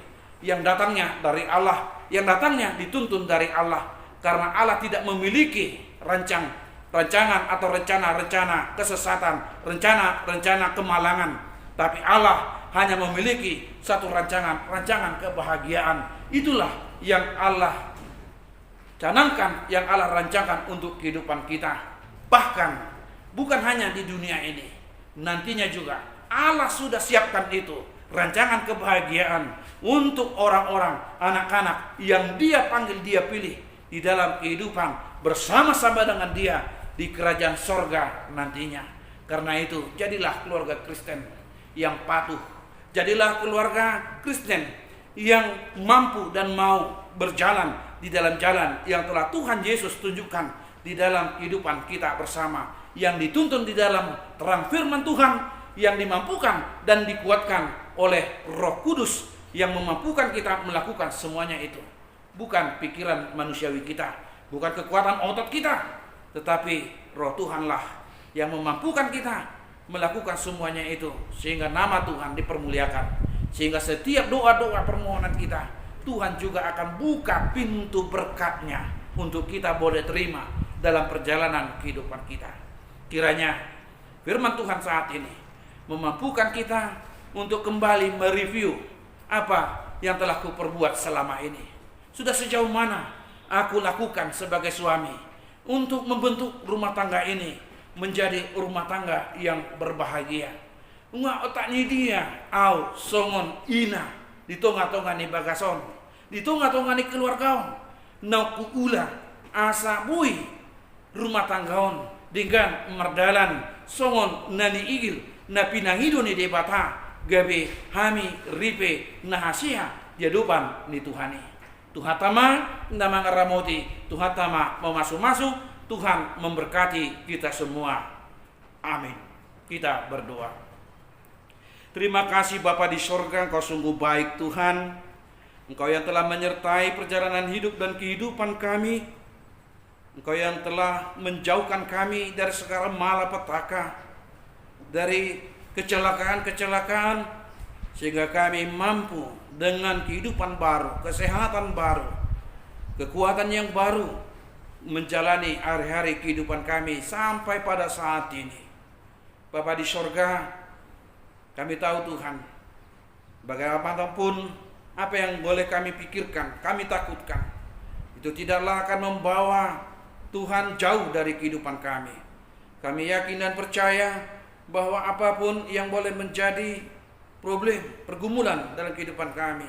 yang datangnya dari Allah, yang datangnya dituntun dari Allah. Karena Allah tidak memiliki rancangan atau rencana-rencana kesesatan, rencana-rencana kemalangan. Tapi Allah hanya memiliki satu rancangan kebahagiaan. Itulah yang Allah canangkan, yang Allah rancangkan untuk kehidupan kita. Bahkan bukan hanya di dunia ini, nantinya juga Allah sudah siapkan itu, rancangan kebahagiaan untuk orang-orang, anak-anak yang Dia panggil, Dia pilih di dalam kehidupan bersama-sama dengan Dia di kerajaan sorga nantinya. Karena itu, jadilah keluarga Kristen yang patuh, jadilah keluarga Kristen yang mampu dan mau berjalan di dalam jalan yang telah Tuhan Yesus tunjukkan di dalam kehidupan kita bersama, yang dituntun di dalam terang firman Tuhan, yang dimampukan dan dikuatkan oleh Roh Kudus yang memampukan kita melakukan semuanya itu. Bukan pikiran manusiawi kita, bukan kekuatan otot kita, tetapi Roh Tuhanlah yang memampukan kita melakukan semuanya itu, sehingga nama Tuhan dipermuliakan, sehingga setiap doa-doa permohonan kita, Tuhan juga akan buka pintu berkat-Nya untuk kita boleh terima dalam perjalanan kehidupan kita. Kiranya firman Tuhan saat ini memampukan kita untuk kembali mereview apa yang telah kuperbuat selama ini. Sudah sejauh mana aku lakukan sebagai suami untuk membentuk rumah tangga ini menjadi rumah tangga yang berbahagia. Nga otaknya dia au songon ina di tonga-tonga ni bagason, di tonga-tonga ni keluargaon, na kuula asa bui rumah tanggaon dengan merdalan songon nani igil na pinangido ni debata gabe hami ripe na hasia jadupan ni Tuhani. Tuhan tama nama ngaramoti, Tuhan tama memasuk-masuk, Tuhan memberkati kita semua. Amin. Kita berdoa. Terima kasih Bapa di sorga, Engkau sungguh baik Tuhan. Engkau yang telah menyertai perjalanan hidup dan kehidupan kami. Engkau yang telah menjauhkan kami dari segala malapetaka, dari kecelakaan-kecelakaan, sehingga kami mampu dengan kehidupan baru, kesehatan baru, kekuatan yang baru menjalani hari-hari kehidupan kami sampai pada saat ini. Bapa di sorga, kami tahu Tuhan, bagaimanapun apa yang boleh kami pikirkan, kami takutkan, itu tidaklah akan membawa Tuhan jauh dari kehidupan kami. Kami yakin dan percaya bahwa apapun yang boleh menjadi problem, pergumulan dalam kehidupan kami,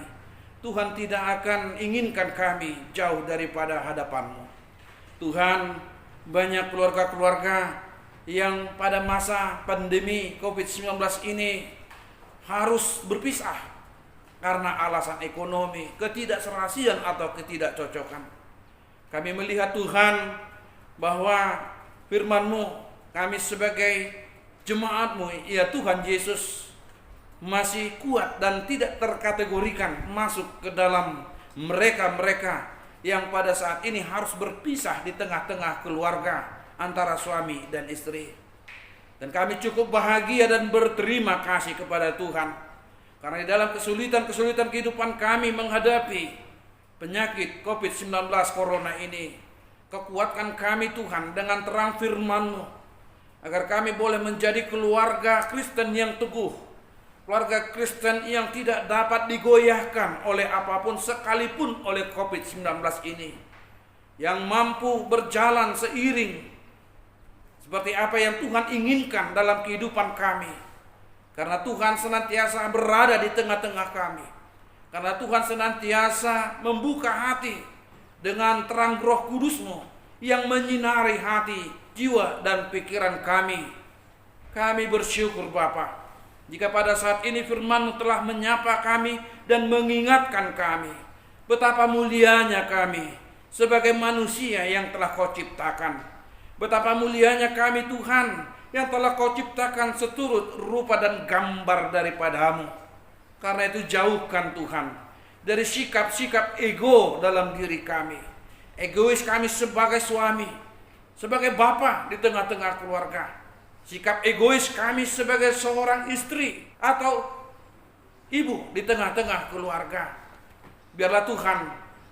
Tuhan tidak akan inginkan kami jauh daripada hadapan-Mu. Tuhan, banyak keluarga-keluarga yang pada masa pandemi COVID-19 ini harus berpisah karena alasan ekonomi, ketidakserasian atau ketidakcocokan. Kami melihat Tuhan bahwa firman-Mu, kami sebagai jemaat-Mu, ya Tuhan Yesus, masih kuat dan tidak terkategorikan masuk ke dalam mereka-mereka yang pada saat ini harus berpisah di tengah-tengah keluarga antara suami dan istri. Dan kami cukup bahagia dan berterima kasih kepada Tuhan, karena di dalam kesulitan-kesulitan kehidupan kami menghadapi penyakit COVID-19 Corona ini, kekuatkan kami Tuhan dengan terang firman-Mu, agar kami boleh menjadi keluarga Kristen yang teguh, keluarga Kristen yang tidak dapat digoyahkan oleh apapun sekalipun oleh COVID-19 ini, yang mampu berjalan seiring seperti apa yang Tuhan inginkan dalam kehidupan kami. Karena Tuhan senantiasa berada di tengah-tengah kami, karena Tuhan senantiasa membuka hati dengan terang Roh Kudus-Mu yang menyinari hati, jiwa dan pikiran kami. Kami bersyukur Bapa, jika pada saat ini firman-Mu telah menyapa kami dan mengingatkan kami betapa mulianya kami sebagai manusia yang telah Kau ciptakan. Betapa mulianya kami Tuhan yang telah Kau ciptakan seturut rupa dan gambar daripada-Mu. Karena itu jauhkan Tuhan dari sikap-sikap ego dalam diri kami. Egois kami sebagai suami, sebagai bapa di tengah-tengah keluarga. Sikap egois kami sebagai seorang istri atau ibu di tengah-tengah keluarga. Biarlah Tuhan,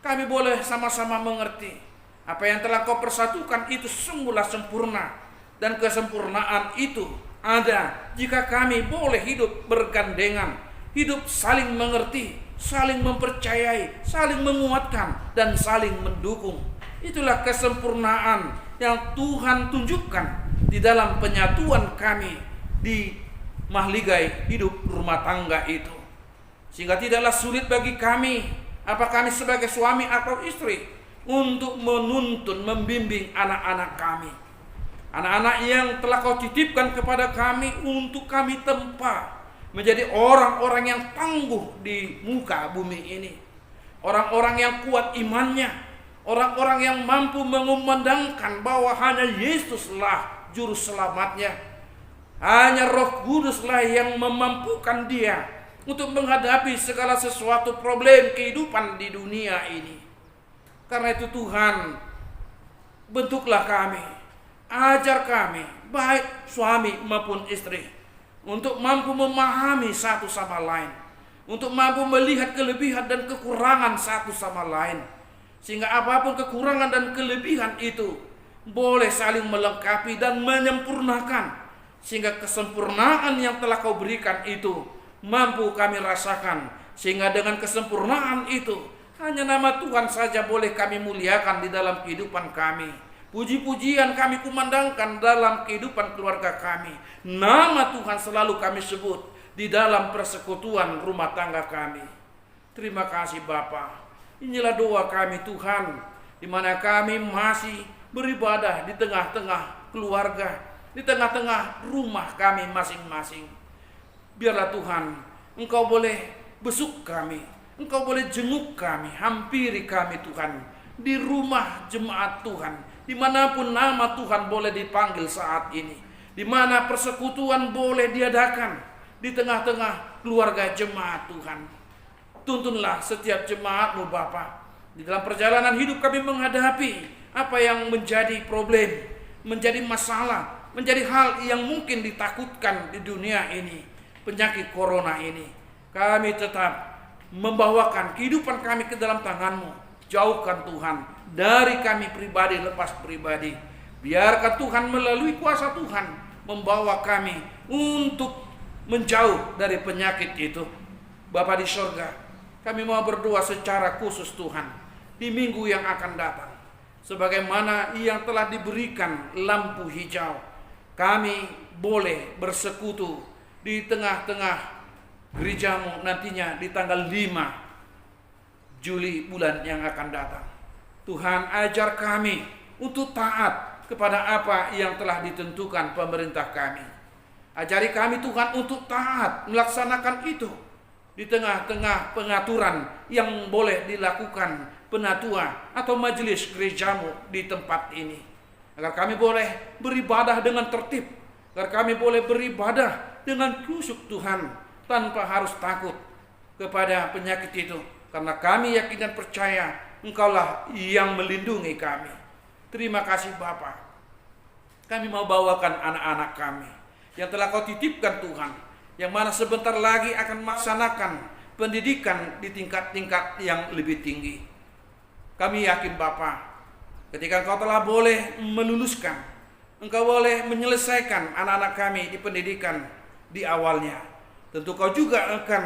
kami boleh sama-sama mengerti Apa yang telah Kau persatukan itu sungguhlah sempurna, dan kesempurnaan itu ada jika kami boleh hidup bergandengan, hidup saling mengerti, saling mempercayai, saling menguatkan, dan saling mendukung. Itulah kesempurnaan yang Tuhan tunjukkan di dalam penyatuan kami di mahligai hidup rumah tangga itu. Sehingga tidaklah sulit bagi kami, apa kami sebagai suami atau istri, untuk menuntun, membimbing anak-anak kami. Anak-anak yang telah Kau titipkan kepada kami untuk kami tempa menjadi orang-orang yang tangguh di muka bumi ini. Orang-orang yang kuat imannya, orang-orang yang mampu mengumandangkan bahwa hanya Yesuslah juru selamatnya. Hanya Roh Kuduslah yang memampukan dia untuk menghadapi segala sesuatu problem kehidupan di dunia ini. Karena itu Tuhan, bentuklah kami, ajar kami, baik suami maupun istri, untuk mampu memahami satu sama lain, untuk mampu melihat kelebihan dan kekurangan satu sama lain, sehingga apapun kekurangan dan kelebihan itu boleh saling melengkapi dan menyempurnakan, sehingga kesempurnaan yang telah Kau berikan itu mampu kami rasakan, sehingga dengan kesempurnaan itu hanya nama Tuhan saja boleh kami muliakan di dalam kehidupan kami. Puji-pujian kami kumandangkan dalam kehidupan keluarga kami. Nama Tuhan selalu kami sebut di dalam persekutuan rumah tangga kami. Terima kasih Bapa. Inilah doa kami Tuhan, di mana kami masih beribadah di tengah-tengah keluarga, di tengah-tengah rumah kami masing-masing. Biarlah Tuhan, Engkau boleh besuk kami, Engkau boleh jenguk kami, hampiri kami Tuhan, di rumah jemaat Tuhan, dimanapun nama Tuhan boleh dipanggil saat ini, di mana persekutuan boleh diadakan di tengah-tengah keluarga jemaat Tuhan. Tuntunlah setiap jemaat-Mu Bapa. Di dalam perjalanan hidup kami menghadapi apa yang menjadi problem, menjadi masalah, menjadi hal yang mungkin ditakutkan di dunia ini, penyakit corona ini. Kami tetap membawakan kehidupan kami ke dalam tangan-Mu. Jauhkan Tuhan dari kami pribadi lepas pribadi. Biarkan Tuhan melalui kuasa Tuhan membawa kami untuk menjauh dari penyakit itu. Bapa di surga, kami mau berdoa secara khusus Tuhan di minggu yang akan datang. Sebagaimana yang telah diberikan lampu hijau, kami boleh bersekutu di tengah-tengah gereja-Mu nantinya di tanggal 5 Juli bulan yang akan datang. Tuhan, ajar kami untuk taat kepada apa yang telah ditentukan pemerintah kami. Ajari kami Tuhan untuk taat melaksanakan itu di tengah-tengah pengaturan yang boleh dilakukan penatua atau majelis gereja-Mu di tempat ini. Agar kami boleh beribadah dengan tertib, agar kami boleh beribadah dengan khusyuk Tuhan, tanpa harus takut kepada penyakit itu. Karena kami yakin dan percaya Engkaulah yang melindungi kami. Terima kasih Bapa. Kami mau bawakan anak-anak kami yang telah Kau titipkan Tuhan, yang mana sebentar lagi akan melaksanakan pendidikan di tingkat-tingkat yang lebih tinggi. Kami yakin Bapa, ketika Engkau telah boleh meluluskan, Engkau boleh menyelesaikan anak-anak kami di pendidikan di awalnya, tentu Kau juga akan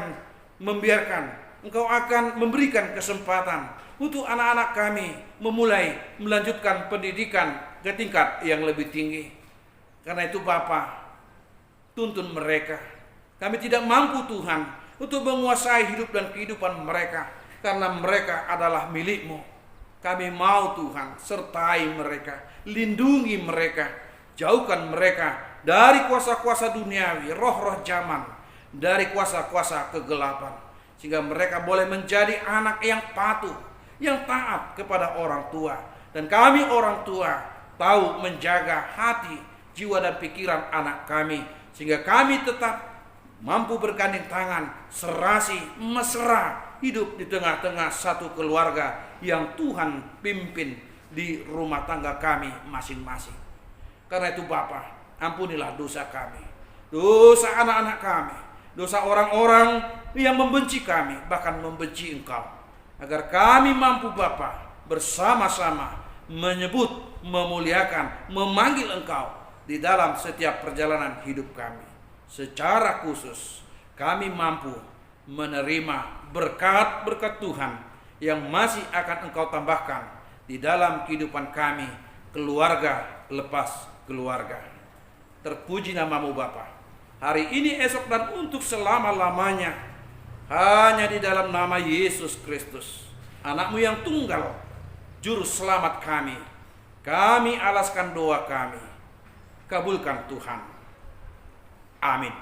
membiarkan, Engkau akan memberikan kesempatan untuk anak-anak kami memulai melanjutkan pendidikan ke tingkat yang lebih tinggi. Karena itu Bapa, tuntun mereka. Kami tidak mampu Tuhan untuk menguasai hidup dan kehidupan mereka, karena mereka adalah milik-Mu. Kami mau Tuhan sertai mereka, lindungi mereka, jauhkan mereka dari kuasa-kuasa duniawi, roh-roh zaman, dari kuasa-kuasa kegelapan, sehingga mereka boleh menjadi anak yang patuh, yang taat kepada orang tua. Dan kami orang tua tahu menjaga hati, jiwa dan pikiran anak kami, sehingga kami tetap mampu bergandeng tangan, serasi, mesra, hidup di tengah-tengah satu keluarga yang Tuhan pimpin di rumah tangga kami masing-masing. Karena itu Bapa, ampunilah dosa kami, dosa anak-anak kami, dosa orang-orang yang membenci kami, bahkan membenci Engkau. Agar kami mampu Bapa bersama-sama menyebut, memuliakan, memanggil Engkau di dalam setiap perjalanan hidup kami. Secara khusus kami mampu menerima berkat-berkat Tuhan yang masih akan Engkau tambahkan di dalam kehidupan kami, keluarga lepas keluarga. Terpuji nama-Mu Bapa, hari ini, esok, dan untuk selama-lamanya, hanya di dalam nama Yesus Kristus, Anak-Mu yang tunggal, Juru Selamat kami. Kami alaskan doa kami. Kabulkan Tuhan. Amin.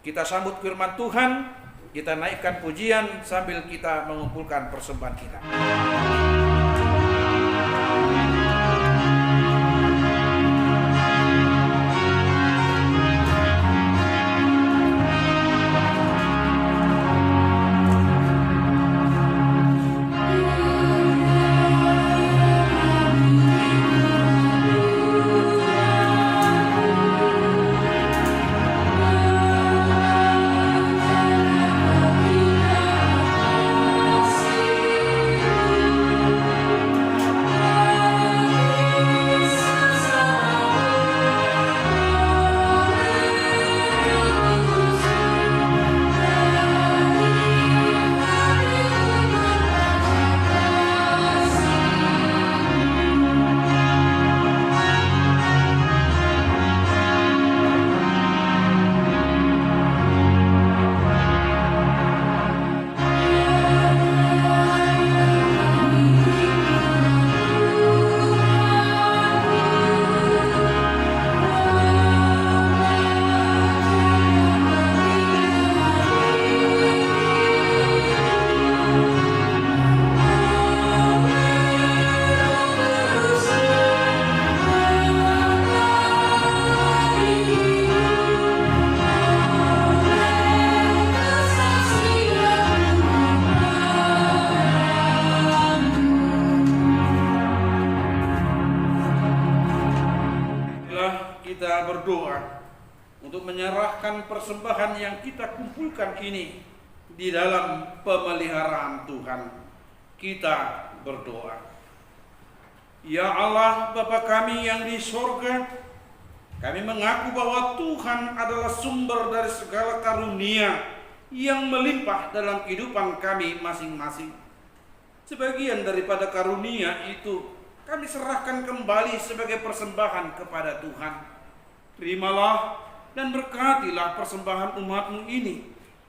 Kita sambut firman Tuhan, kita naikkan pujian sambil kita mengumpulkan persembahan kita. Kita berdoa untuk menyerahkan persembahan yang kita kumpulkan ini di dalam pemeliharaan Tuhan. Kita berdoa. Ya Allah, Bapa kami yang di sorga, kami mengaku bahwa Tuhan adalah sumber dari segala karunia yang melimpah dalam kehidupan kami masing-masing. Sebagian daripada karunia itu kami serahkan kembali sebagai persembahan kepada Tuhan. Terimalah dan berkatilah persembahan umat-Mu ini,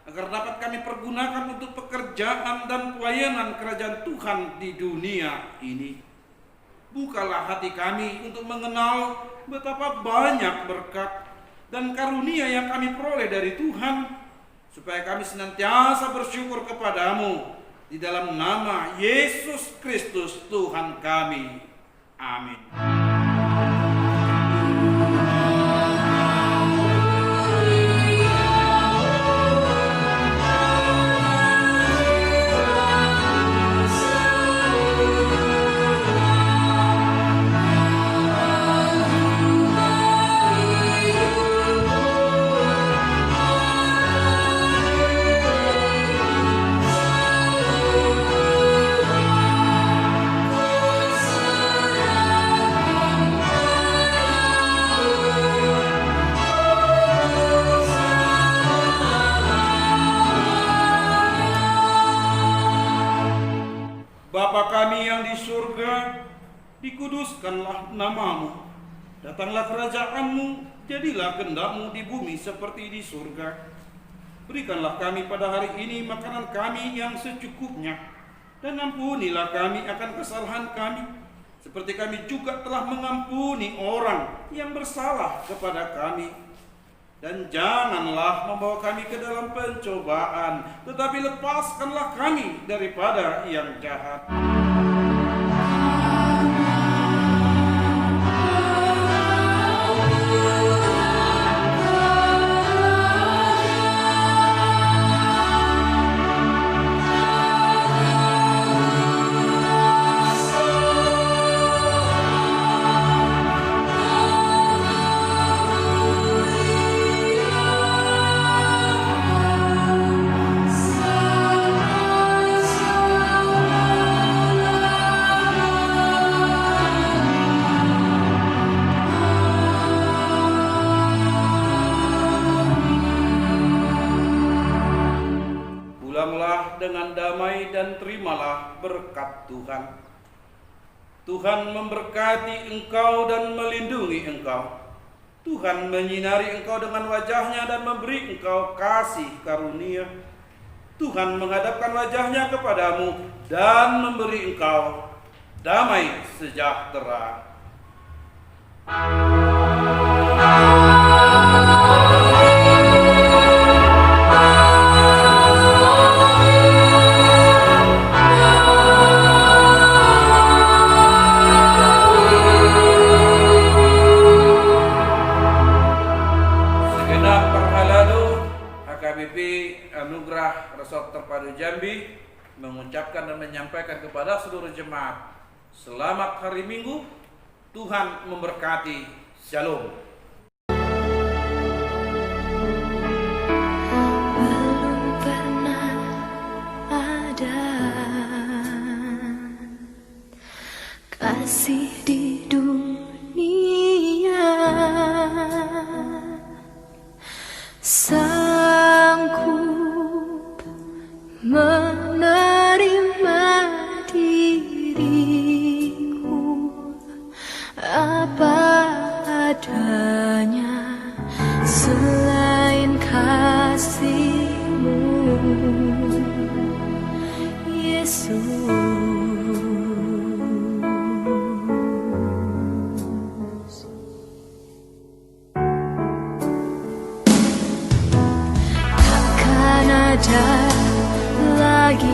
agar dapat kami pergunakan untuk pekerjaan dan pelayanan kerajaan Tuhan di dunia ini. Bukalah hati kami untuk mengenal betapa banyak berkat dan karunia yang kami peroleh dari Tuhan, supaya kami senantiasa bersyukur kepadamu di dalam nama Yesus Kristus Tuhan kami. Amin. Bapa kami yang di surga, dikuduskanlah nama-Mu. Datanglah kerajaan-Mu, jadilah kehendak-Mu di bumi seperti di surga. Berikanlah kami pada hari ini makanan kami yang secukupnya, dan ampunilah kami akan kesalahan kami, seperti kami juga telah mengampuni orang yang bersalah kepada kami. Dan janganlah membawa kami ke dalam pencobaan, tetapi lepaskanlah kami daripada yang jahat. dengan damai dan terimalah berkat Tuhan. Tuhan memberkati engkau dan melindungi engkau. Tuhan menyinari engkau dengan wajah-Nya dan memberi engkau kasih karunia. Tuhan menghadapkan wajah-Nya kepadamu dan memberi engkau damai sejahtera. HKBP Anugerah Resort Terpadu Jambi mengucapkan dan menyampaikan kepada seluruh jemaat, selamat hari Minggu, Tuhan memberkati, Shalom. Belum pernah ada kasih di dunia sanggup menerima diriku apa adanya selain kasih-Mu, Yesus. Takkan ada lagi